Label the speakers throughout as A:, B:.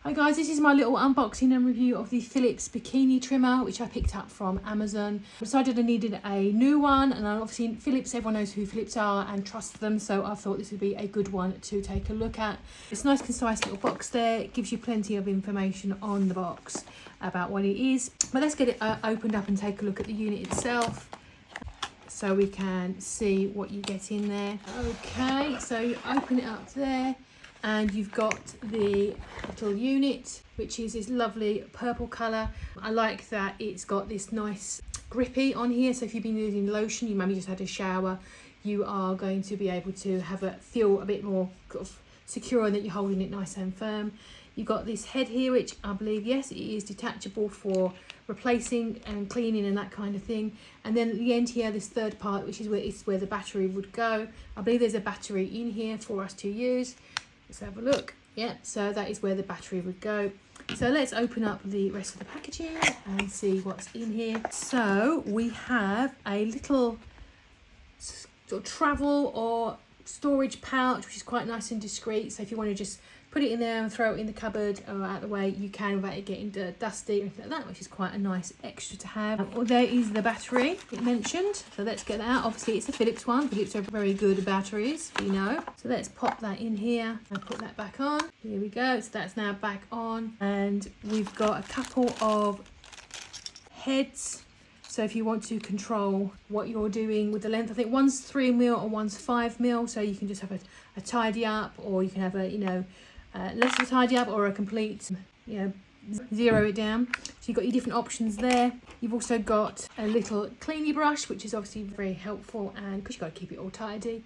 A: Hi guys, this is my little unboxing and review of the Philips Bikini trimmer, which I picked up from Amazon. I decided I needed a new one, and obviously Philips, everyone knows who Philips are and trusts them, so I thought this would be a good one to take a look at. It's a nice concise little box there. It gives you plenty of information on the box about what it is. But let's get it opened up and take a look at the unit itself, so we can see what you get in there. Okay, so you open it up there, and you've got the little unit, which is this lovely purple colour. I like that it's got this nice grippy on here, so if you've been using lotion, you maybe just had a shower, you are going to be able to have it feel a bit more sort of secure, and that you're holding it nice and firm. You've got this head here, which I believe, yes, it is detachable for replacing and cleaning and that kind of thing. And then at the end here, this third part, which is where the battery would go. I believe there's a battery in here for us to use. Let's have a look. Yeah, so that is where the battery would go. So let's open up the rest of the packaging and see what's in here. So we have a little sort of travel or storage pouch, which is quite nice and discreet. So if you want to just put it in there and throw it in the cupboard or out the way, you can, without it getting dusty or anything like that, which is quite a nice extra to have. Well, there is the battery it mentioned, so let's get that out. Obviously it's a Philips one. Philips are very good at batteries, you know. So let's pop that in here and put that back on. Here we go, so that's now back on, and we've got a couple of heads. So if you want to control what you're doing with the length, I think one's 3mm and one's 5mm, so you can just have a tidy up, or you can have a, you know, less of a tidy up, or a complete, you know, zero it down. So you've got your different options there. You've also got a little cleanie brush, which is obviously very helpful, and because you've got to keep it all tidy.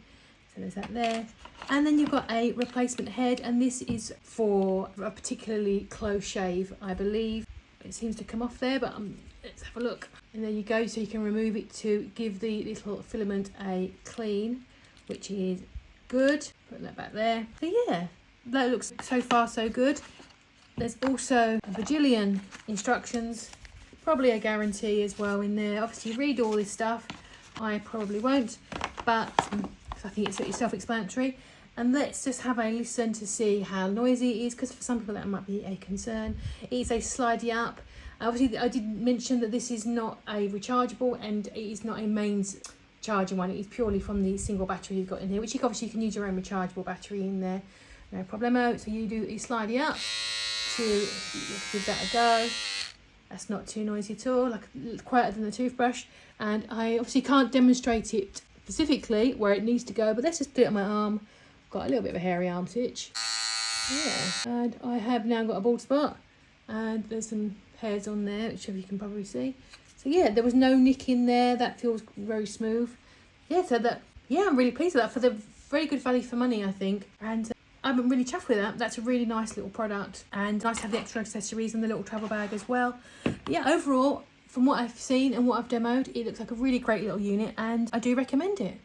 A: So there's that there. And then you've got a replacement head, and this is for a particularly close shave, I believe. It seems to come off there, but let's have a look. And there you go, so you can remove it to give the little filament a clean, which is good. Put that back there. So yeah, that looks so far so good. There's also a bajillion instructions, probably a guarantee as well in there. Obviously read all this stuff, I probably won't, but I think it's self-explanatory. And let's just have a listen to see how noisy it is, because for some people that might be a concern. It is a slidey up. Obviously I did mention that this is not a rechargeable, and it is not a mains charging one. It is purely from the single battery you've got in here, which obviously you can use your own rechargeable battery in there, no problemo. So you do a slidey up to give that a go. That's not too noisy at all, like quieter than the toothbrush. And I obviously can't demonstrate it specifically where it needs to go, but let's just put it on my arm. Got a little bit of a hairy armpit. Yeah, and I have now got a bald spot, and there's some hairs on there, which you can probably see. So yeah, there was no nick in there. That feels very smooth. Yeah, so that, yeah, I'm really pleased with that, for the very good value for money, I think. And I'm really chuffed with that. That's a really nice little product, and nice to have the extra accessories and the little travel bag as well. Yeah, overall, from what I've seen and what I've demoed, it looks like a really great little unit, and I do recommend it.